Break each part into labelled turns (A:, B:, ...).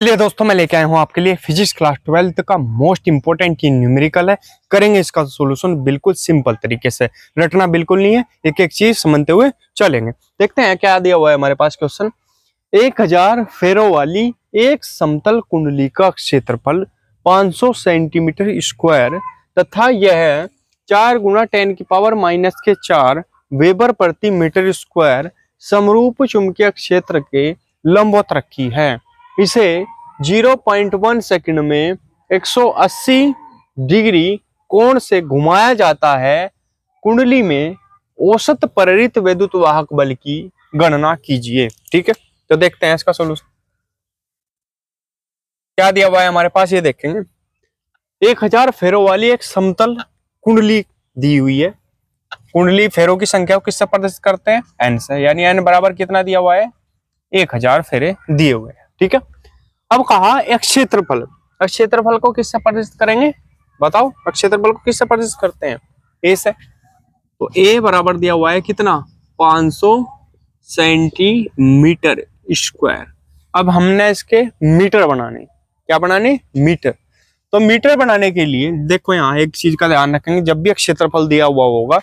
A: चलिए दोस्तों, मैं लेके आया हूँ आपके लिए फिजिक्स क्लास 12th का मोस्ट इंपोर्टेंट ये न्यूमेरिकल है। करेंगे इसका सोल्यूशन बिल्कुल सिंपल तरीके से, रटना बिल्कुल नहीं है, एक एक चीज समझते हुए चलेंगे। देखते हैं क्या दिया हुआ है हमारे पास क्वेश्चन। 1000 फेरों वाली एक समतल कुंडली का क्षेत्रफल 500 सेंटीमीटर स्क्वायर तथा यह 4 गुना 10⁻⁻⁴ वेबर प्रति मीटर स्क्वायर समरूप चुंबकीय क्षेत्र के लंबवत रखी है। इसे 0.1 सेकंड में 180 डिग्री कोण से घुमाया जाता है। कुंडली में औसत प्रेरित विद्युत वाहक बल की गणना कीजिए। ठीक है, तो देखते हैं इसका सोल्यूशन क्या दिया हुआ है हमारे पास। ये देखेंगे 1000 फेरों वाली एक समतल कुंडली दी हुई है। कुंडली फेरों की संख्या को किससे प्रदर्शित करते हैं? n से, यानी n बराबर कितना दिया हुआ है? 1000 फेरे दिए हुए हैं। ठीक है, अब कहा एक क्षेत्रफल। क्षेत्रफल को किससे प्रदर्शित करेंगे? बताओ, क्षेत्रफल को किससे प्रदर्शित करते हैं? a से। तो a बराबर दिया हुआ है कितना? 500 सेंटीमीटर स्क्वायर। अब हमने इसके मीटर बनाने, क्या बनाने? मीटर। तो मीटर बनाने के लिए देखो यहाँ एक चीज का ध्यान रखेंगे, जब भी क्षेत्रफल दिया हुआ होगा,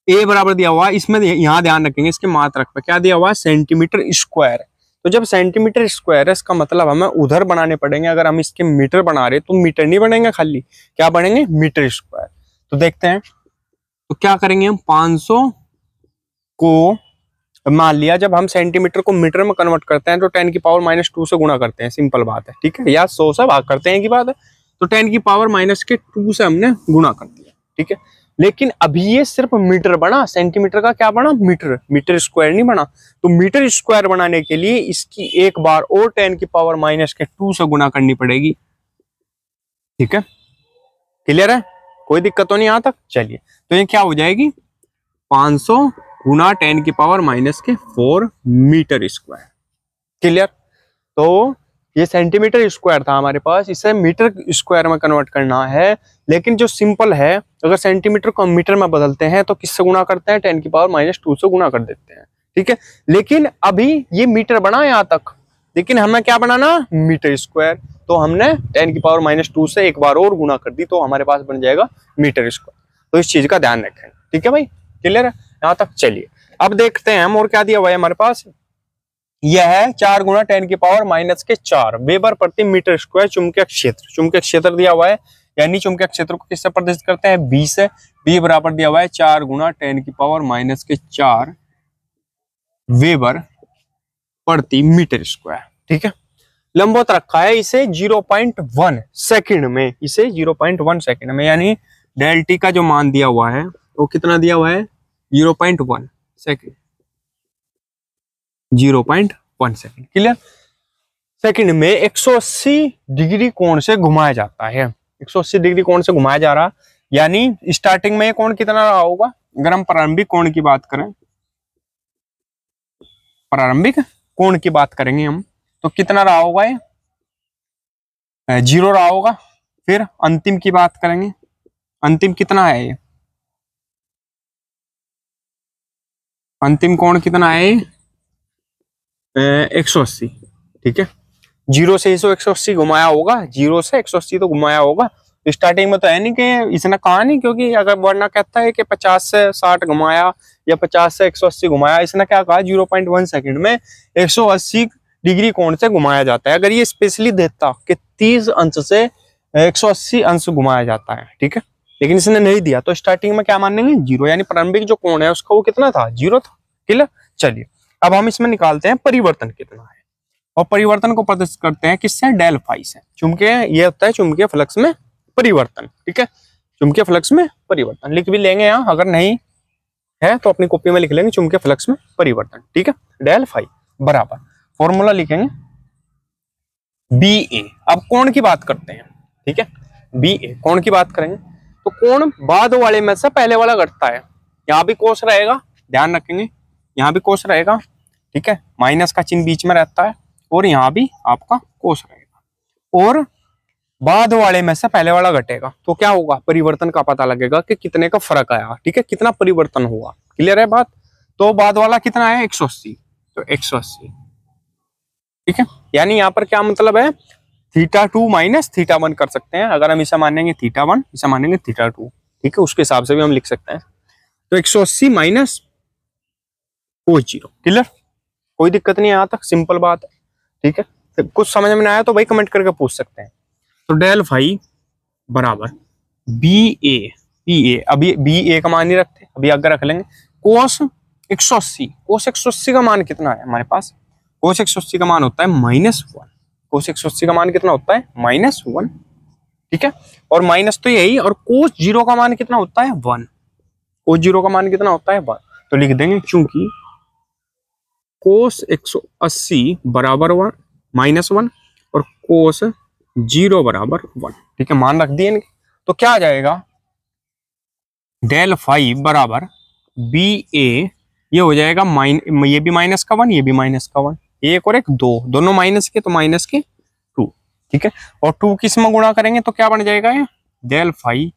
A: a बराबर दिया हुआ है, इसमें यहाँ ध्यान रखेंगे इसके मात्रक पे क्या दिया हुआ है? Centimetre square. तो जब सेंटीमीटर स्क्वायर है, इसका मतलब हमें उधर बनाने पड़ेंगे। अगर हम इसके मीटर बना रहे तो मीटर नहीं बनेंगे, खाली क्या बनेंगे? Metre square. तो देखते हैं, तो क्या करेंगे हम? 500 को मान लिया, जब हम सेंटीमीटर को मीटर में कन्वर्ट करते हैं तो 10⁻⁻² से गुणा करते हैं, सिंपल बात है। ठीक है, या 100 से भाग करते हैं की बात है। तो 10⁻⁻² से हमने गुणा कर दिया। ठीक है, लेकिन अभी ये सिर्फ मीटर बना, सेंटीमीटर का क्या बना? मीटर। मीटर स्क्वायर नहीं बना। तो मीटर स्क्वायर बनाने के लिए इसकी एक बार और 10⁻⁻² से गुणा करनी पड़ेगी। ठीक है, क्लियर है? कोई दिक्कत तो नहीं यहाँ तक? चलिए, तो ये क्या हो जाएगी? 500 गुना 10⁻⁻⁴ मीटर स्क्वायर। क्लियर? तो ये सेंटीमीटर स्क्वायर था हमारे पास, इसे मीटर स्क्वायर में कन्वर्ट करना है। लेकिन जो सिंपल है, अगर सेंटीमीटर को मीटर में बदलते हैं तो किससे गुणा करते हैं? 10⁻⁻² से गुणा कर देते हैं। ठीक है, लेकिन अभी ये मीटर बना यहाँ तक, लेकिन हमें क्या बनाना? Metre square. तो हमने 10⁻⁻² से एक बार और गुणा कर दी, तो हमारे पास बन जाएगा मीटर स्क्वायर। तो इस चीज का ध्यान रखें। ठीक है भाई, क्लियर है यहाँ तक? चलिए, अब देखते हैं हम और क्या दिया हुआ है हमारे पास। यह है 4 गुना 10⁻⁻⁴ वेबर प्रति मीटर स्क्वायर चुंबकीय क्षेत्र। चुंबकीय क्षेत्र दिया हुआ है, यानी चुंबकीय क्षेत्र को किससे प्रदर्शित करते हैं? बी से। बी बराबर दिया हुआ है 4 गुना 10⁻⁻⁴ वेबर प्रति मीटर स्क्वायर। ठीक है, लंबवत रखा है इसे 0.1 सेकंड में, इसे 0.1 सेकंड में, यानी डेल टी का जो मान दिया हुआ है वो कितना दिया हुआ है? 0.1 सेकंड। 0.1 सेकंड। क्लियर? सेकंड में 180 डिग्री कोण से घुमाया जाता है। 180 डिग्री कोण से घुमाया जा रहा, यानी स्टार्टिंग में ये कोण कितना रहा होगा? अगर हम प्रारंभिक कोण की बात करें, प्रारंभिक कोण की बात करेंगे हम, तो कितना रहा होगा? ये 0 रहा होगा। फिर अंतिम की बात करेंगे, अंतिम कितना है? ये अंतिम कोण कितना है? 180। ठीक है, 0 से 180 घुमाया होगा, 0 से 180 तो घुमाया होगा। स्टार्टिंग में तो है नहीं कि इसने कहा नहीं, क्योंकि अगर वरना कहता है कि 50 से 60 घुमाया या 50 से 180 घुमाया, इसने क्या कहा? 0.1 सेकंड में 180 डिग्री कोण से घुमाया जाता है। अगर ये स्पेशली देता कि 30 अंश से 180 अंश घुमाया जाता है, ठीक है, लेकिन इसने नहीं दिया, तो स्टार्टिंग में क्या मानेंगे? 0, यानी प्रारंभिक जो कोण है उसका वो कितना था? 0 था। क्लियर? चलिए, अब हम इसमें निकालते हैं परिवर्तन कितना है, और परिवर्तन को प्रदर्शित करते हैं किससे? डेल फाई से। चुंबकीय, ये होता है चुंबकीय फ्लक्स में परिवर्तन। ठीक है, चुंबकीय फ्लक्स में परिवर्तन लिख भी लेंगे यहाँ, अगर नहीं है तो अपनी कॉपी में लिख लेंगे चुंबकीय फ्लक्स में परिवर्तन। ठीक है, डेल फाई बराबर फॉर्मूला लिखेंगे बी ए। अब कोण की बात करते हैं। ठीक है, बी ए कोण की बात करेंगे, तो कोण बाद वाले में से पहले वाला घटता है। यहाँ भी कोस रहेगा, ध्यान रखेंगे, यहाँ भी कोस रहेगा। ठीक है, माइनस का चिन्ह बीच में रहता है, और यहाँ भी आपका कोस रहेगा, और बाद वाले में से पहले वाला घटेगा। तो क्या होगा? परिवर्तन का पता लगेगा कि कितने का फर्क आया। ठीक है, कितना परिवर्तन हुआ। क्लियर है बात? तो बाद वाला कितना है? 180। तो 180 ठीक है, यानी यहाँ पर क्या मतलब है, θ2 माइनस θ1 कर सकते हैं। अगर हम इसे मानेंगे θ1, इसे मानेंगे θ2, ठीक है, उसके हिसाब से भी हम लिख सकते हैं। तो 180 माइनस कोस 0, क्लियर, कोई दिक्कत नहीं है यहाँ तक, सिंपल बात है। ठीक है, तो कुछ समझ में आया तो भाई कमेंट करके पूछ सकते हैं। तो डेल फाई बराबर बी ए, अभी बी ए का मान ही रखते, अभी आगे रख लेंगे कोस 180। कोस 180 का मान कितना है हमारे पास, कोस 180 का मान होता है -1। कोस 180 का मान कितना होता है, -1, ठीक है, और माइनस तो यही, और कोस 0 का मान कितना होता है 1, कोस 0 का मान कितना होता है 1। तो लिख देंगे चूंकि कोस 180 बराबर 1 -1 और कोस 0 बराबर 1, ठीक है, मान रख दिए इनके। तो क्या आ जाएगा, डेल फाई बराबर बी ए, ये हो जाएगा ये भी -1, ये भी -1, एक और एक दो, दोनों माइनस के, तो माइनस के 2, ठीक है, और 2 किस में गुणा करेंगे तो क्या बन जाएगा, ये डेल फाई,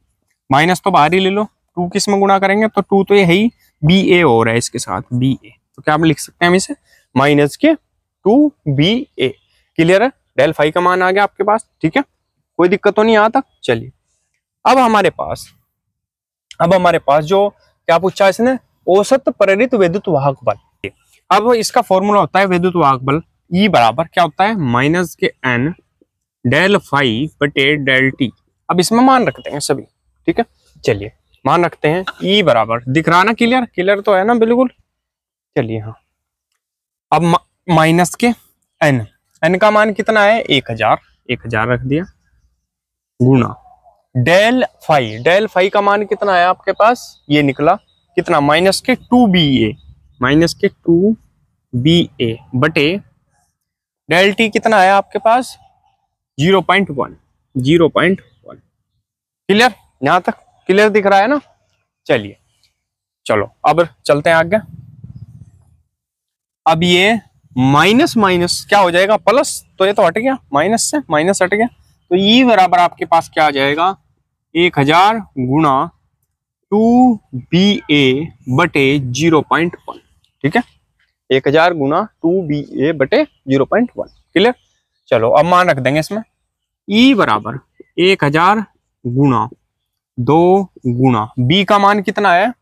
A: माइनस तो बाहर ही ले लो, 2 किस में गुणा करेंगे तो 2 तो ये है ही बी ए हो रहा है इसके साथ, बी ए, तो क्या हम लिख सकते हैं हम इसे माइनस के 2 बी ए, क्लियर है, डेल फाई का मान आ गया आपके पास, ठीक है, कोई दिक्कत तो नहीं यहाँ तक। चलिए अब हमारे पास जो क्या पूछा इसने, औसत प्रेरित विद्युत वाहक बल। अब इसका फॉर्मूला होता है विद्युत वाहक बल E बराबर क्या होता है, माइनस के n डेल फाई बटे डेल टी। अब इसमें मान रखते हैं सभी, ठीक है, चलिए मान रखते हैं E बराबर, दिख रहा ना, क्लियर तो है ना बिल्कुल। चलिए हाँ, अब माइनस के n का मान कितना है 1000 रख दिया, गुणा डेल फाई का मान कितना है आपके पास, ये निकला कितना, माइनस के 2 बी ए बटे डेल टी कितना है आपके पास 0.1, क्लियर, यहां तक क्लियर दिख रहा है ना। चलिए चलो अब चलते हैं आगे। अब ये माइनस क्या हो जाएगा प्लस, तो ये तो हट गया, माइनस से माइनस हट गया, तो ये बराबर आपके पास क्या आ जाएगा 1000 गुणा 2 बी ए बटे 0.1, ठीक है, 1000 गुणा 2 बी ए बटे 0.1, क्लियर। चलो अब मान रख देंगे इसमें, ई बराबर 1000 गुणा 2 गुणा बी का मान कितना है,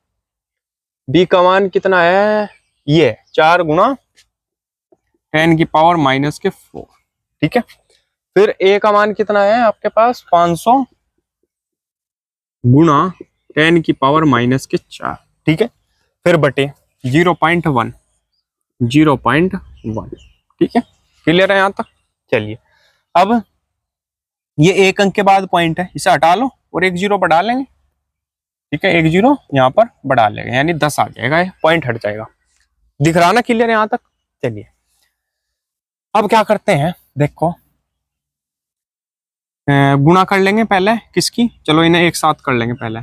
A: ये 4 गुणा 10 की पावर -4, ठीक है, फिर ए का मान कितना है आपके पास 500 गुणा 10 की पावर -4, ठीक है, फिर बटे 0.1, ठीक है, क्लियर है यहाँ तक। चलिए अब ये एक अंक के बाद पॉइंट है, इसे हटा लो और एक 0 बढ़ा लेंगे, ठीक है, एक 0 यहाँ पर बढ़ा लेंगे, यानी 10 आ जाएगा, ये पॉइंट हट जाएगा, दिख रहा ना क्लियर यहाँ तक। चलिए अब क्या करते हैं, देखो गुणा कर लेंगे पहले किसकी, चलो इन्हें एक साथ कर लेंगे पहले,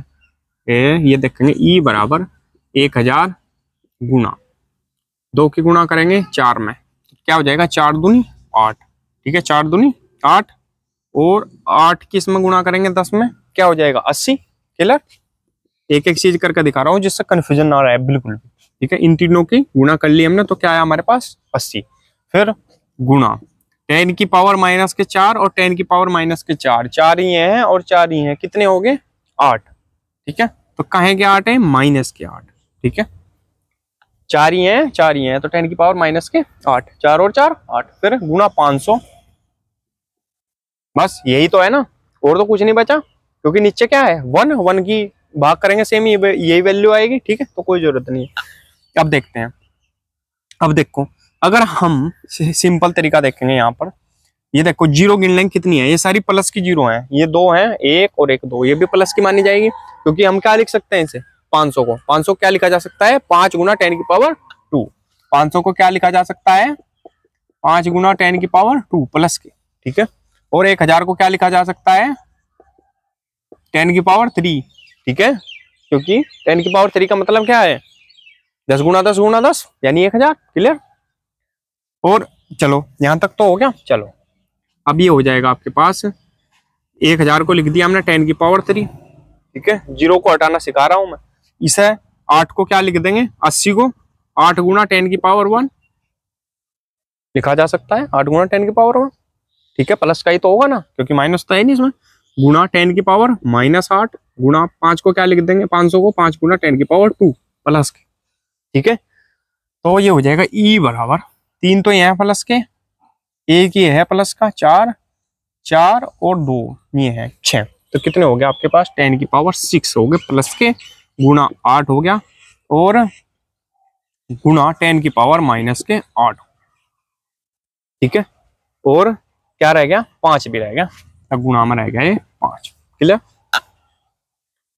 A: ये देखेंगे ई बराबर 1000 गुणा 2 की गुणा करेंगे 4 में, क्या हो जाएगा 4 दूनी 8, ठीक है, 4 दूनी 8 और 8 किस में गुणा करेंगे 10 में, क्या हो जाएगा 80, क्लियर, एक चीज करके दिखा रहा हूँ जिससे कंफ्यूजन ना रहे बिल्कुल भी, ठीक है, इन तीनों की गुणा कर ली हमने, तो क्या है हमारे पास 80, फिर गुणा 10 की पावर -4 और 10 की पावर -4, 4 ही हैं और 4 ही हैं, कितने हो गए 8, ठीक है, तो कहे के 8 है -8, ठीक है, 4 ही हैं तो 10 की पावर -8, 4 और 4 8, फिर गुणा 500, बस यही तो है ना, और तो कुछ नहीं बचा, क्योंकि नीचे क्या है 1 की भाग करेंगे सेम यही वैल्यू आएगी, ठीक है, तो कोई जरूरत नहीं है। अब देखते हैं, अब देखो अगर हम सिंपल तरीका देखेंगे यहाँ पर, ये देखो 0 गिन लेंगे कितनी है, ये सारी प्लस की 0 हैं, ये 2 हैं, 1 और 1 2, ये भी प्लस की मानी जाएगी, क्योंकि हम क्या लिख सकते हैं इसे 500 क्या लिखा जा सकता है 5 गुना 10 की पावर 2, 500 को क्या लिखा जा सकता है 5 गुना 10 की पावर 2 प्लस के, ठीक है, और 1000 को क्या लिखा जा सकता है 10 की पावर 3, ठीक है, क्योंकि 10 की पावर 3 का मतलब क्या है 10 गुना 10 गुना 10 यानी 1000, क्लियर। और चलो यहां तक तो हो गया। चलो अब ये हो जाएगा आपके पास 1000 को लिख दिया हमने 10 की पावर 3, ठीक है, 0 को हटाना सिखा रहा हूं मैं, इसे 8 को क्या लिख देंगे 80 को 8 गुना 10 की पावर 1, लिखा जा सकता है 8 गुना 10 की पावर 1। ठीक है, प्लस का ही तो होगा ना, क्योंकि माइनस तो है नहीं इसमें। गुना 10 की पावर -8 गुना 5 को क्या लिख देंगे, 500 को 5 गुना 10 की पावर 2 प्लस के। ठीक है, तो ये हो जाएगा E बराबर 3 तो ये है प्लस के, एक ये है प्लस का 4, 4 और 2 ये है 6। तो कितने हो गए आपके पास, 10 की पावर 6 हो गए प्लस के, गुना 8 हो गया और गुना 10 की पावर माइनस के 8। ठीक है, और क्या रह गया, 5 भी रह गया, गुणा में रह गया ये 5। क्लियर।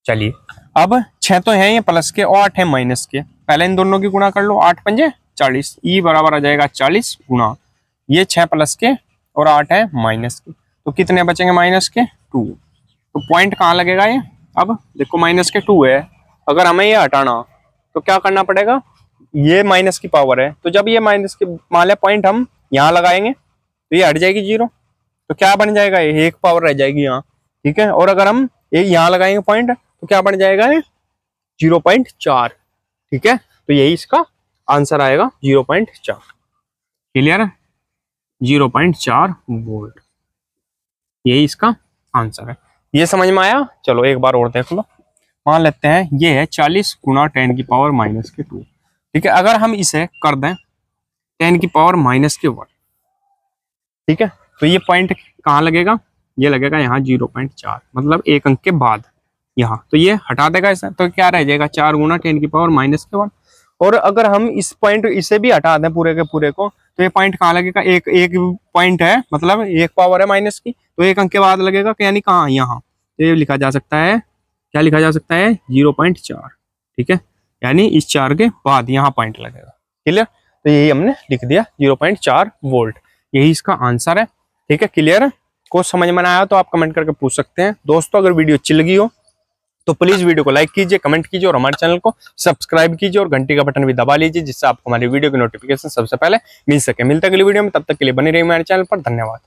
A: चलिए अब 6 तो है ये प्लस के और 8 है माइनस के, पहले इन दोनों की गुणा कर लो, 8 पंजे 40, ई बराबर आ जाएगा 40 गुणा ये 6 प्लस के और 8 है माइनस के, तो कितने बचेंगे माइनस के 2। तो पॉइंट कहाँ लगेगा ये, अब देखो माइनस के 2 है, अगर हमें ये हटाना तो क्या करना पड़ेगा, ये माइनस की पावर है, तो जब ये माइनस की मान लिया पॉइंट हम यहाँ लगाएंगे तो ये हट जाएगी 0, तो क्या बन जाएगा, ये एक पावर रह जाएगी यहाँ। ठीक है, और अगर हम ये यहाँ लगाएंगे पॉइंट तो क्या बन जाएगा, ये 0.4। ठीक है, तो यही इसका आंसर आएगा 0.4। क्लियर है, 0.4 वोल्ट यही इसका आंसर है। ये समझ में आया। चलो एक बार और देख लो, मान लेते हैं ये है 40 गुना 10 की पावर माइनस के 2। ठीक है, अगर हम इसे कर दें 10 की पावर माइनस के 1, ठीक है, तो ये पॉइंट कहाँ लगेगा, ये लगेगा यहाँ 0.4, मतलब एक अंक के बाद यहाँ, तो ये हटा देगा इसे, तो क्या रह जाएगा 4 गुना 10 की पावर माइनस के 1। और अगर हम इस पॉइंट इसे भी हटा दें पूरे के पूरे को, तो ये पॉइंट कहाँ लगेगा, एक एक पॉइंट है, मतलब एक पावर है माइनस की, तो एक अंक के बाद लगेगा, यानी कहाँ, यहाँ। तो ये लिखा जा सकता है, क्या लिखा जा सकता है 0.4। ठीक है, यानी इस 4 के बाद यहाँ पॉइंट लगेगा। क्लियर, तो यही हमने लिख दिया 0.4 वोल्ट, यही इसका आंसर है। ठीक है, क्लियर। कुछ समझ में आया तो आप कमेंट करके पूछ सकते हैं। दोस्तों अगर वीडियो अच्छी लगी हो तो प्लीज वीडियो को लाइक कीजिए, कमेंट कीजिए और हमारे चैनल को सब्सक्राइब कीजिए और घंटी का बटन भी दबा लीजिए, जिससे आपको हमारी वीडियो की नोटिफिकेशन सबसे पहले मिल सके। मिलते अगली वीडियो में, तब तक के लिए बने रहिए हमारे चैनल पर। धन्यवाद।